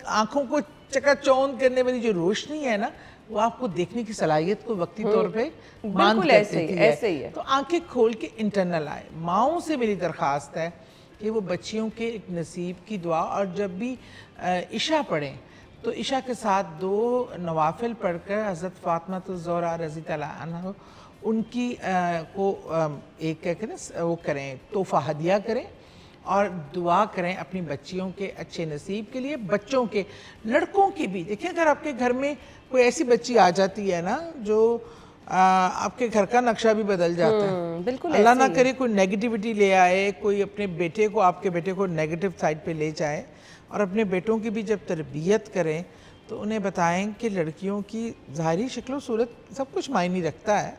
آنکھوں کو چکا چوند کرنے والی جو روشنی ہے نا، وہ آپ کو دیکھنے کی صلاحیت کو وقتی طور پہ باندھ کر دیتی ہے. تو آنکھیں کھول کے انٹرنل آئے. ماؤں سے میری درخواست ہے کہ وہ بچیوں کے ایک نصیب کی دعا، اور جب بھی عشاء پڑھیں تو عشاء کے ساتھ 2 نوافل پڑھ کر حضرت فاطمہ الزہرا رضی اللہ عنہ ان کی کو ایک کہتے ہیں وہ کریں، تحفہ ہدیہ کریں اور دعا کریں اپنی بچیوں کے اچھے نصیب کے لیے. بچوں کے، لڑکوں کے بھی. دیکھیں اگر آپ کے گھر میں کوئی ایسی بچی آ جاتی ہے نا جو آپ کے گھر کا نقشہ بھی بدل جاتا ہے، اللہ نہ کرے کوئی نیگیٹیوٹی لے آئے، کوئی اپنے بیٹے کو، آپ کے بیٹے کو نیگیٹو سائڈ پہ لے جائے، اور اپنے بیٹوں کی بھی جب تربیت کریں تو انہیں بتائیں کہ لڑکیوں کی ظاہری شکل و صورت سب کچھ معنی رکھتا ہے،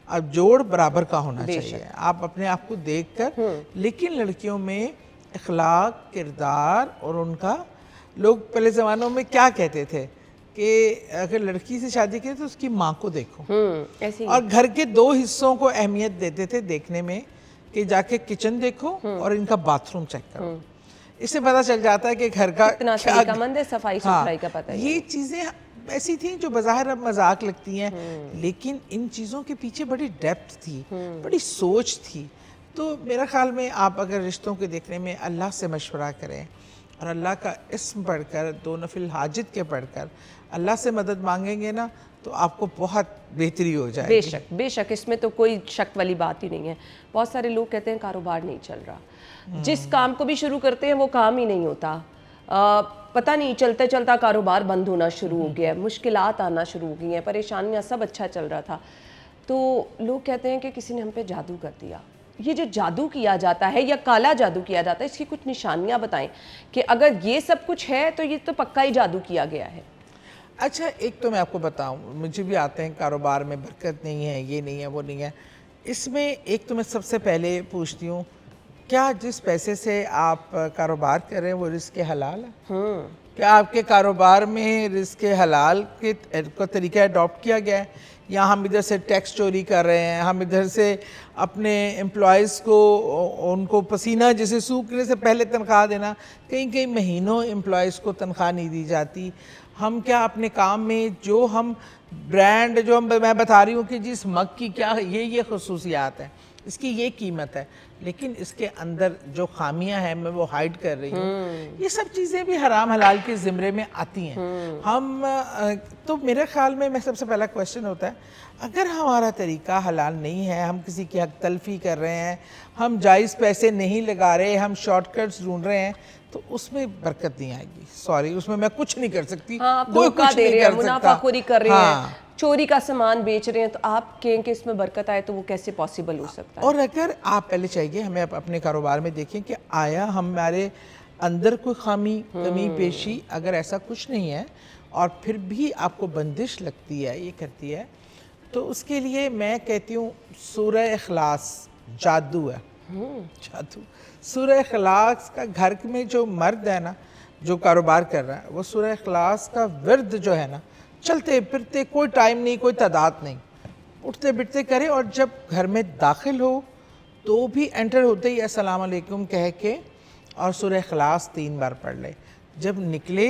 اب جوڑ برابر کا ہونا چاہیے آپ اپنے آپ کو دیکھ کر. لیکن لڑکیوں میں اخلاق، کردار اور ان کا، لوگ پہلے زمانوں میں کیا کہتے تھے کہ اگر لڑکی سے شادی کرے تو اس کی ماں کو دیکھو، اور گھر کے 2 حصوں کو اہمیت دیتے تھے دیکھنے میں، کہ جا کے کچن دیکھو اور ان کا باتھ روم چیک کرو. اس سے پتہ چل جاتا ہے کہ گھر کا کتنا طریقہ مند ہے، صفائی ستھرائی کا پتہ ہے. یہ چیزیں ایسی تھیں جو بظاہر اب مذاق لگتی ہیں، لیکن ان چیزوں کے پیچھے بڑی ڈیپتھ تھی، بڑی سوچ تھی. تو میرا خیال میں آپ اگر رشتوں کے دیکھنے میں اللہ سے مشورہ کریں اور اللہ کا اسم پڑھ کر 2 نفل حاجت کے پڑھ کر اللہ سے مدد مانگیں گے نا، تو آپ کو بہت بہتری ہو جائے گی. بے شک اس میں تو کوئی شک والی بات ہی نہیں ہے. بہت سارے لوگ کہتے ہیں کاروبار نہیں چل رہا، جس کام کو بھی شروع کرتے ہیں وہ کام ہی نہیں ہوتا، پتہ نہیں چلتے چلتا کاروبار بند ہونا شروع ہو گیا ہے، مشکلات آنا شروع ہو گئی ہیں، پریشانیاں، سب اچھا چل رہا تھا. تو لوگ کہتے ہیں کہ کسی نے ہم پہ جادو کر دیا. یہ جو جادو کیا جاتا ہے یا کالا جادو کیا جاتا ہے، اس کی کچھ نشانیاں بتائیں کہ اگر یہ سب کچھ ہے تو یہ تو پکا ہی جادو کیا گیا ہے. اچھا ایک تو میں آپ کو بتاؤں، مجھے بھی آتے ہیں کاروبار میں برکت نہیں ہے، یہ نہیں ہے، وہ نہیں ہے. اس میں ایک تو میں سب سے پہلے پوچھتی ہوں، کیا جس پیسے سے آپ کاروبار کر رہے ہیں وہ رزق حلال ہے؟ کیا آپ کے کاروبار میں رزق حلال کے طریقہ اڈاپٹ کیا گیا ہے؟ یا ہم ادھر سے ٹیکس چوری کر رہے ہیں، ہم ادھر سے اپنے امپلائیز کو، ان کو پسینہ جسے سوکھنے سے پہلے تنخواہ دینا، کئی مہینوں امپلائیز کو تنخواہ نہیں دی جاتی. ہم کیا اپنے کام میں جو ہم برانڈ، جو میں بتا رہی ہوں کہ جس مگ کی کیا یہ خصوصیات ہیں، اس کی یہ قیمت ہے، لیکن اس کے اندر جو خامیاں ہیں میں وہ ہائیڈ کر رہی ہوں. یہ سب چیزیں بھی حرام حلال کے زمرے میں آتی ہیں. ہم تو میرے خیال میں سب سے پہلا کویسچن ہوتا ہے، اگر ہمارا طریقہ حلال نہیں ہے، ہم کسی کی حق تلفی کر رہے ہیں، ہم جائز پیسے نہیں لگا رہے، ہم شارٹ کٹس ڈھونڈ رہے ہیں، تو اس میں برکت نہیں آئے گی. سوری، اس میں کچھ نہیں کر سکتی. کوئی کچھ نہیں کر سکتا. منافع خوری کر رہے ہیں، چوری کا سامان بیچ رہے ہیں، تو آپ کہیں کہ اس میں برکت آئے تو وہ کیسے پاسیبل ہو سکتا ہے؟ اور اگر آپ پہلے چاہیے ہمیں اپنے کاروبار میں دیکھیں کہ آیا ہمارے اندر کوئی خامی، کمی پیشی، اگر ایسا کچھ نہیں ہے اور پھر بھی آپ کو بندش لگتی ہے، یہ کرتی ہے، تو اس کے لیے میں کہتی ہوں سورہ اخلاص جادو ہے. جادو سورہ اخلاص کا، گھر میں جو مرد ہے نا جو کاروبار کر رہا ہے، وہ سورہ اخلاص کا ورد جو ہے نا، چلتے پھرتے، کوئی ٹائم نہیں، کوئی تعداد نہیں، اٹھتے بیٹھتے کرے. اور جب گھر میں داخل ہو تو بھی انٹر ہوتے ہی السلام علیکم کہہ کے اور سورہ اخلاص 3 بار پڑھ لے. جب نکلے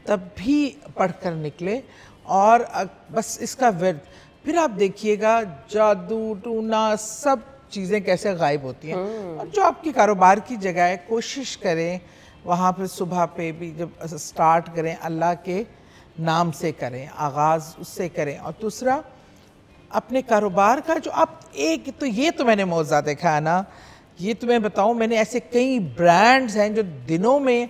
تب بھی پڑھ کر نکلے، اور بس اس کا ورد. پھر آپ دیکھیے گا جادو ٹونا سب چیزیں کیسے غائب ہوتی ہیں. اور جو آپ کی کاروبار کی جگہ ہے، کوشش کریں وہاں پہ صبح پہ بھی جب سٹارٹ کریں اللہ کے نام سے کریں، آغاز اس سے کریں. اور دوسرا، اپنے کاروبار کا جو آپ ایک تو یہ تو میں نے موضوع دیکھا ہے نا، یہ تو میں بتاؤں، میں نے ایسے کئی برانڈز ہیں جو دنوں میں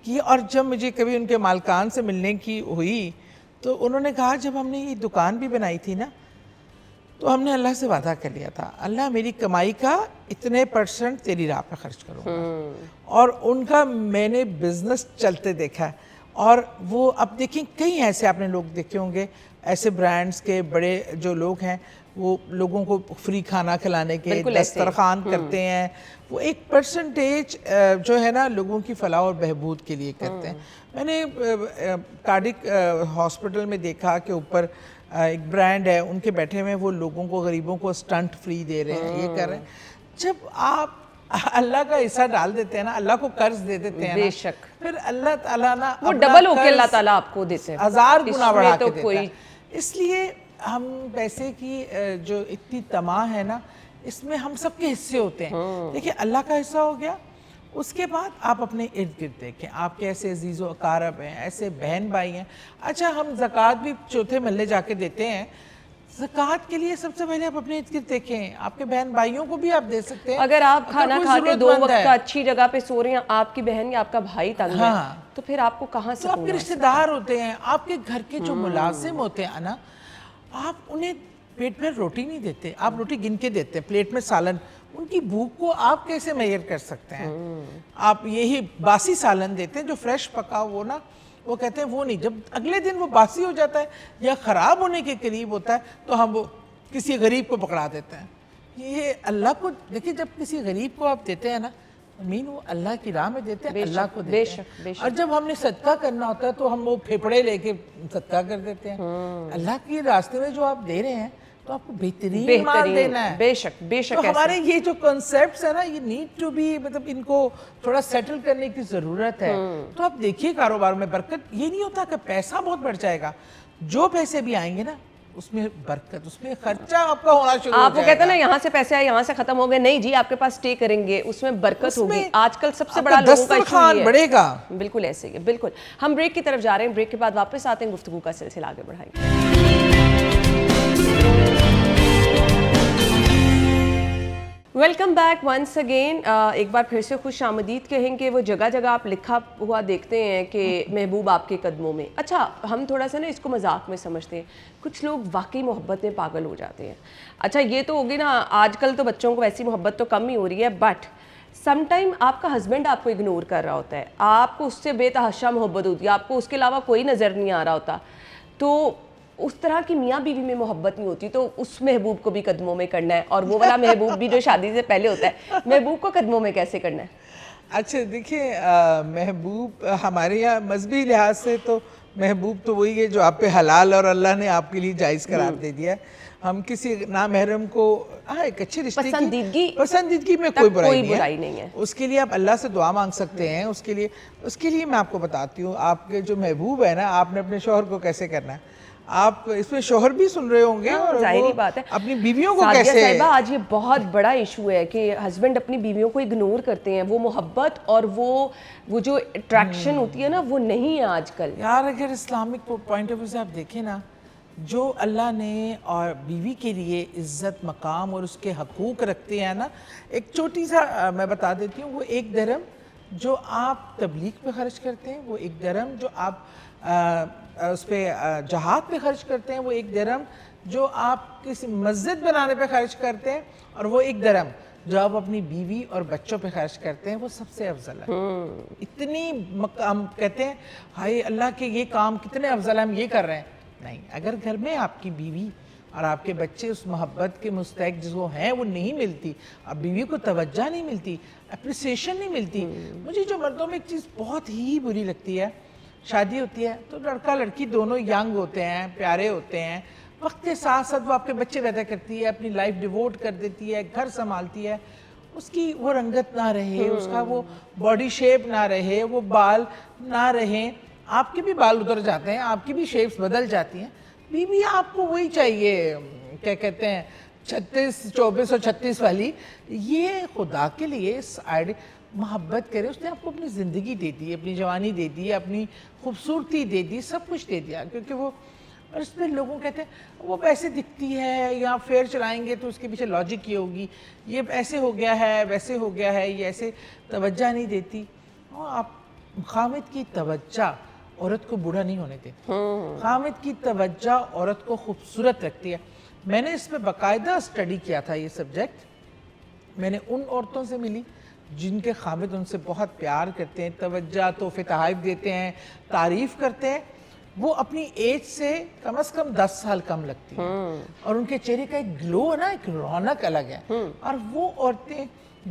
کی. اور جب مجھے کبھی ان کے مالکان سے ملنے کی ہوئی تو انہوں نے کہا جب ہم نے یہ دکان بھی بنائی تھی نا تو ہم نے اللہ سے وعدہ کر لیا تھا، اللہ میری کمائی کا اتنے % تیری راہ پہ خرچ کروں گا. اور ان کا میں نے بزنس چلتے دیکھا ہے. اور وہ اب دیکھیں کئی ایسے آپ نے لوگ دیکھے ہوں گے، ایسے برانڈز کے بڑے جو لوگ ہیں وہ لوگوں کو فری کھانا کھلانے کے بالکل ایسے ہی۔ دسترخوان کرتے ہیں، وہ ایک پرسنٹیج جو ہے نا لوگوں کی فلاح اور بہبود کے لیے کرتے ہیں۔ میں نے کارڈک ہاسپٹل میں دیکھا کہ اوپر ایک برانڈ ہے، ان کے بیٹھے ہوئے وہ لوگوں کو، غریبوں کو اسٹنٹ فری دے رہے ہیں، یہ کر رہے ہیں۔ جب آپ اللہ کا حصہ ڈال دیتے ہیں نا، اللہ کو قرض دے دیتے ہیں بے شک، پھر اللہ تعالیٰ نا وہ ڈبل ہو کے اللہ تعالیٰ آپ کو دیتے ہیں، 1000 گنا بڑھا کے تو دیتا کوئی ہے۔ اس لیے ہم پیسے کی جو اتنی طمع ہے نا، اس میں ہم سب کے حصے ہوتے ہیں۔ دیکھیں اللہ کا حصہ ہو گیا، اس کے بعد آپ اپنے ارد گرد دیکھیں، آپ کے ایسے عزیز و اقارب ہیں، ایسے بہن بھائی ہیں۔ اچھا ہم زکوٰۃ بھی چوتھے محلے جا کے دیتے ہیں، زکوٰۃ کے لیے سب سے پہلے آپ اپنے ارد گرد دیکھیں، آپ کے بہن بھائیوں کو بھی آپ دے سکتے ہیں۔ اگر آپ کھانا کوئی کھا کے ضرورت 2 مند ہے، وقت اچھی جگہ پہ سو رہے ہیں، آپ کی بہن یا آپ کا بھائی تنگ ہے تو پھر آپ کو کہاں سے تو آپ کے رشتہ دار ہوتے ہیں، آپ کے گھر کے جو ملازم ہوتے ہیں نا، آپ انہیں پیٹ میں روٹی نہیں دیتے، آپ روٹی گن کے دیتے ہیں، پلیٹ میں سالن، ان کی بھوک کو آپ کیسے میئر کر سکتے ہیں؟ آپ یہی باسی سالن دیتے ہیں جو فریش پکا وہ نا، وہ کہتے ہیں وہ نہیں، جب اگلے دن وہ باسی ہو جاتا ہے یا خراب ہونے کے قریب ہوتا ہے تو ہم وہ کسی غریب کو پکڑا دیتے ہیں۔ یہ اللہ کو دیکھیں، جب کسی غریب کو آپ دیتے ہیں نا، وہ اللہ کی راہ میں دیتے ہیں، اللہ کو دیتے ہیں۔ اور جب ہم نے صدقہ کرنا ہوتا ہے تو ہم وہ پھیپڑے لے کے صدقہ کر دیتے ہیں۔ اللہ کے راستے میں جو آپ دے رہے ہیں تو آپ کو بہترین مال دینا ہے۔ بے شک بے شک۔ تو ہمارے یہ جو کنسیپٹس ہیں نا، یہ نیڈ ٹو بی، مطلب ان کو تھوڑا سیٹل کرنے کی ضرورت ہے۔ تو آپ دیکھیے کاروبار میں برکت، یہ نہیں ہوتا کہ پیسہ بہت بڑھ جائے گا، جو پیسے بھی آئیں گے نا اس میں برکت، اس میں خرچہ آپ کا ہونا شروع ہو جائے گا۔ آپ کو کہتے ہیں نا یہاں سے پیسے آئے، یہاں سے ختم ہو گئے، نہیں جی آپ کے پاس اسٹے کریں گے، اس میں برکت ہوگی۔ آج کل سب سے بڑا لوگوں کا ایشو یہ ہے، بڑھے گا۔ بالکل ایسے ہی، بالکل۔ ہم بریک کی طرف جا رہے ہیں، بریک کے بعد واپس آتے ہیں، گفتگو کا سلسلہ آگے بڑھائیں گے۔ Welcome back once again. ایک بار پھر سے خوش آمدید کہیں کہ وہ جگہ جگہ آپ لکھا ہوا دیکھتے ہیں کہ محبوب آپ کے قدموں میں۔ اچھا ہم تھوڑا سا نا اس کو مذاق میں سمجھتے ہیں، کچھ لوگ واقعی محبت میں پاگل ہو جاتے ہیں۔ اچھا یہ تو ہوگی نا، آج کل تو بچوں کو ویسی محبت تو کم ہی ہو رہی ہے، بٹ سم ٹائم آپ کا ہسبینڈ آپ کو اگنور کر رہا ہوتا ہے، آپ کو اس سے بے تحاشا محبت ہوتی ہے، آپ کو اس کے علاوہ کوئی نظر نہیں آ رہا ہوتا، تو اس طرح کی میاں بیوی میں محبت نہیں ہوتی، تو اس محبوب کو بھی قدموں میں کرنا ہے، اور وہ والا محبوب بھی جو شادی سے پہلے ہوتا ہے، محبوب کو قدموں میں کیسے کرنا ہے؟ اچھا دیکھیں، محبوب ہمارے یہاں مذہبی لحاظ سے تو محبوب تو وہی ہے جو آپ پہ حلال اور اللہ نے آپ کے لیے جائز قرار دے دیا ہے۔ ہم کسی نامحرم کو ایک اچھے رشتے کی پسندیدگی میں کوئی برائی نہیں ہے، اس کے لیے آپ اللہ سے دعا مانگ سکتے ہیں۔ اس کے لیے میں آپ کو بتاتی ہوں، آپ کے جو محبوب ہے نا، آپ نے اپنے شوہر کو کیسے کرنا ہے۔ آپ اس میں شوہر بھی سن رہے ہوں گے، اور ظاہری بات ہے اپنی بیویوں کو سعدیہ کیسے۔ صاحبہ آج یہ بہت بڑا ایشو ہے کہ ہسبینڈ اپنی بیویوں کو اگنور کرتے ہیں، وہ محبت اور وہ جو اٹریکشن ہوتی ہے نا وہ نہیں ہے آج کل۔ یار اگر اسلامک پوائنٹ آف ویو سے آپ دیکھیں نا، جو اللہ نے اور بیوی کے لیے عزت، مقام اور اس کے حقوق رکھتے ہیں نا، ایک چھوٹی سا میں بتا دیتی ہوں، وہ 1 درہم جو آپ تبلیغ پہ خرچ کرتے ہیں، وہ 1 درہم جو آپ اس پہ جہاد پہ خرچ کرتے ہیں، وہ 1 درہم جو آپ کسی مسجد بنانے پہ خرچ کرتے ہیں، اور وہ 1 درہم جو آپ اپنی بیوی اور بچوں پہ خرچ کرتے ہیں، وہ سب سے افضل ہے۔ اتنی ہم کہتے ہیں ہائے اللہ کے یہ کام کتنے افضل ہیں، ہم یہ کر رہے ہیں۔ نہیں، اگر گھر میں آپ کی بیوی اور آپ کے بچے اس محبت کے مستحق جس وہ ہیں وہ نہیں ملتی، اب بیوی کو توجہ نہیں ملتی، اپریسیشن نہیں ملتی۔ مجھے جو مردوں میں ایک چیز بہت ہی بری لگتی ہے، شادی ہوتی ہے تو لڑکا لڑکی دونوں ینگ ہوتے ہیں، پیارے ہوتے ہیں، وقت کے ساتھ ساتھ وہ آپ کے بچے پیدا کرتی ہے، اپنی لائف ڈیووٹ کر دیتی ہے، گھر سنبھالتی ہے، اس کی وہ رنگت نہ رہے، اس کا وہ باڈی شیپ نہ رہے، وہ بال نہ رہیں، آپ کے بھی بال ادھر جاتے ہیں، آپ کی بھی شیپس بدل جاتی ہیں۔ بیوی آپ کو وہی چاہیے، کیا کہتے ہیں 24 اور 36 والی۔ یہ خدا کے لیے محبت کرے، اس نے آپ کو اپنی زندگی دے دی، اپنی جوانی دے دی، اپنی خوبصورتی دے دی، سب کچھ دے دیا، کیونکہ وہ، اور اس میں لوگوں کہتے ہیں وہ پیسے دکھتی ہے، یا فیئر چلائیں گے تو اس کے پیچھے لاجک یہ ہوگی، یہ ایسے ہو گیا ہے، ویسے ہو گیا ہے، یہ ایسے توجہ نہیں دیتی۔ اور آپ خامد کی توجہ عورت کو بوڑھا نہیں ہونے دیتی، خامد کی توجہ عورت کو خوبصورت رکھتی ہے۔ میں نے اس پہ باقاعدہ اسٹڈی کیا تھا یہ سبجیکٹ، میں نے ان عورتوں سے ملی جن کے خامد ان سے بہت پیار کرتے ہیں، توجہ، تحفے تحائف دیتے ہیں، تعریف کرتے ہیں، وہ اپنی ایج سے کم از کم 10 سال کم لگتی ہیں اور ان کے چہرے کا ایک گلو ہے نا, ایک رونق الگ ہے. اور وہ عورتیں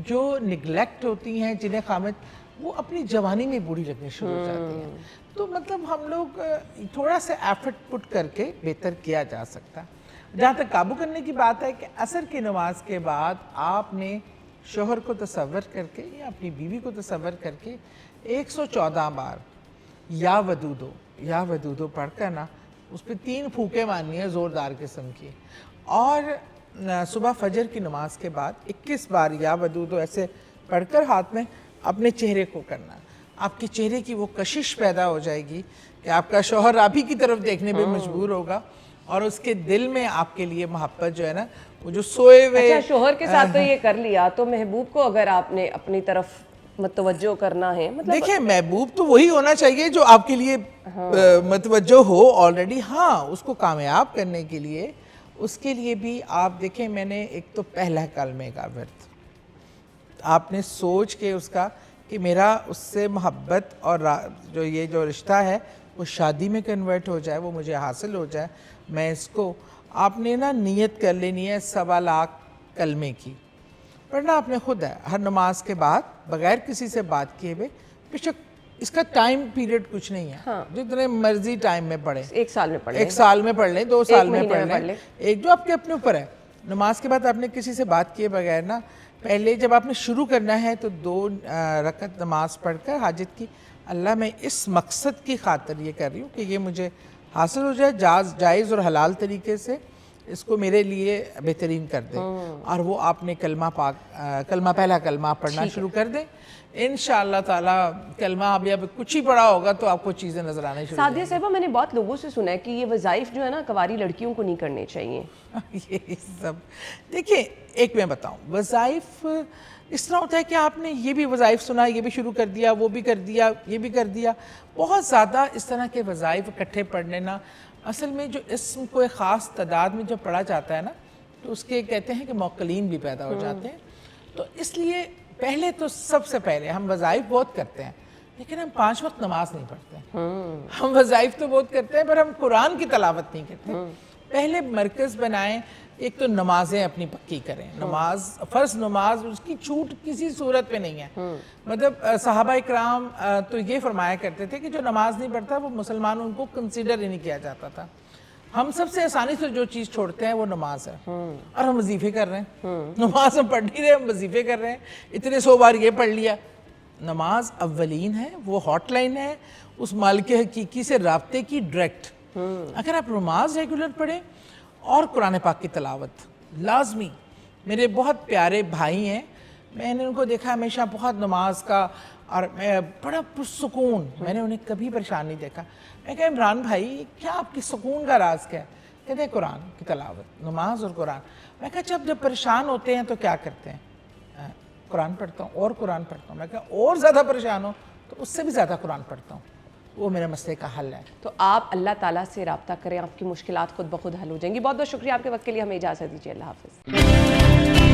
جو نگلیکٹ ہوتی ہیں, جنہیں قامت, وہ اپنی جوانی میں بوڑھی لگنے شروع ہو جاتی ہیں. تو مطلب ہم لوگ تھوڑا سا ایفرٹ پٹ کر کے بہتر کیا جا سکتا. جہاں تک قابو کرنے کی بات ہے کہ عصر کی نماز کے بعد آپ نے شوہر کو تصور کر کے یا اپنی بیوی کو تصور کر کے 114 بار یا ودودو پڑھ کر نا اس پہ 3 پھونکے مارنی ہے زوردار قسم کی, اور صبح فجر کی نماز کے بعد 21 بار یا ودودو ایسے پڑھ کر ہاتھ میں اپنے چہرے کو کرنا. آپ کے چہرے کی وہ کشش پیدا ہو جائے گی کہ آپ کا شوہر آپ ہی کی طرف دیکھنے پہ مجبور ہوگا, اور اس کے دل میں آپ کے لیے محبت جو ہے نا, وہ جو سوئے ہوئے. اچھا, شوہر کے ساتھ تو یہ کر لیا, تو محبوب کو اگر آپ نے اپنی طرف متوجہ کرنا ہے, مطلب دیکھیں محبوب تو وہی ہونا چاہیے جو آپ کے لیے متوجہ ہو آلریڈی. ہاں, اس کو کامیاب کرنے کے لیے, اس کے لیے بھی آپ دیکھیں, میں نے ایک تو پہلا کلمے کا ورد آپ نے سوچ کے اس کا کہ میرا اس سے محبت اور جو یہ جو رشتہ ہے وہ شادی میں کنورٹ ہو جائے, وہ مجھے حاصل ہو جائے. میں اس کو آپ نے نا نیت کر لینی ہے 1.25 لاکھ کلمے کی, پڑھنا آپ نے خود ہے ہر نماز کے بعد بغیر کسی سے بات کیے ہوئے. بے شک اس کا ٹائم پیریڈ کچھ نہیں ہے, جتنے مرضی ٹائم میں پڑھیں, 1 سال میں پڑھ لیں, 1 سال میں پڑھ لیں, 2 سال میں پڑھ پڑھ لیں, لیں, ایک جو آپ کے اپنے اوپر ہے. نماز کے بعد آپ نے کسی سے بات کیے بغیر نا, پہلے جب آپ نے شروع کرنا ہے تو 2 رکعت نماز پڑھ کر حاجت کی, اللہ میں اس مقصد کی خاطر یہ کر رہی ہوں کہ یہ مجھے حاصل ہو جائے, جائز اور حلال طریقے سے اس کو میرے لیے بہترین کر دیں. اور وہ آپ نے پہلا کلمہ پڑھنا شروع کر دیں. انشاءاللہ تعالی کلمہ اب کچھ ہی پڑھا ہوگا تو آپ کو چیزیں نظر آنے شروع. سعدیہ صاحبہ, میں نے بہت لوگوں سے سنا ہے کہ یہ وظائف جو ہے نا کواری لڑکیوں کو نہیں کرنے چاہیے. یہ سب دیکھیں, ایک میں بتاؤں, وظائف اس طرح ہوتا ہے کہ آپ نے یہ بھی وظائف سنا, یہ بھی شروع کر دیا, وہ بھی کر دیا, یہ بھی کر دیا. بہت زیادہ اس طرح کے وظائف اکٹھے پڑھنے نا, اصل میں جو اسم کو ایک خاص تعداد میں جب پڑھا جاتا ہے نا تو اس کے کہتے ہیں کہ موکلین بھی پیدا ہو جاتے ہیں. تو اس لیے پہلے تو سب سے پہلے ہم وظائف بہت کرتے ہیں لیکن ہم 5 وقت نماز نہیں پڑھتے. ہم وظائف تو بہت کرتے ہیں پر ہم قرآن کی تلاوت نہیں کرتے. پہلے مرکز بنائیں, ایک تو نمازیں اپنی پکی کریں. نماز, فرض نماز, اس کی چھوٹ کسی صورت پہ نہیں ہے. مطلب صحابہ اکرام تو یہ فرمایا کرتے تھے کہ جو نماز نہیں پڑھتا وہ مسلمان, ان کو کنسیڈر ہی نہیں کیا جاتا تھا. ہم سب سے آسانی سے جو چیز چھوڑتے ہیں وہ نماز ہے, اور ہم وظیفے کر رہے ہیں. نماز ہم پڑھ نہیں رہے, ہم وظیفے کر رہے ہیں. اتنے 100 بار یہ پڑھ لیا. نماز اولین ہے, وہ ہاٹ لائن ہے اس مالک حقیقی سے رابطے کی ڈائریکٹ. اگر آپ نماز ریگولر پڑھیں اور قرآن پاک کی تلاوت لازمی. میرے بہت پیارے بھائی ہیں, میں نے ان کو دیکھا ہمیشہ بہت نماز کا, اور بڑا پرسکون, میں نے انہیں کبھی پریشان نہیں دیکھا. میں کہا عمران بھائی کیا آپ کی سکون کا راز کیا ہے؟ کہتے ہیں قرآن کی تلاوت, نماز اور قرآن. میں کہا جب پریشان ہوتے ہیں تو کیا کرتے ہیں؟ قرآن پڑھتا ہوں اور قرآن پڑھتا ہوں. میں کہا اور زیادہ پریشان ہو تو اس سے بھی زیادہ قرآن پڑھتا ہوں, وہ میرے مسئلے کا حل ہے. تو آپ اللہ تعالیٰ سے رابطہ کریں, آپ کی مشکلات خود بخود حل ہو جائیں گی. بہت بہت شکریہ آپ کے وقت کے لیے, ہمیں اجازت دیجیے. اللہ حافظ.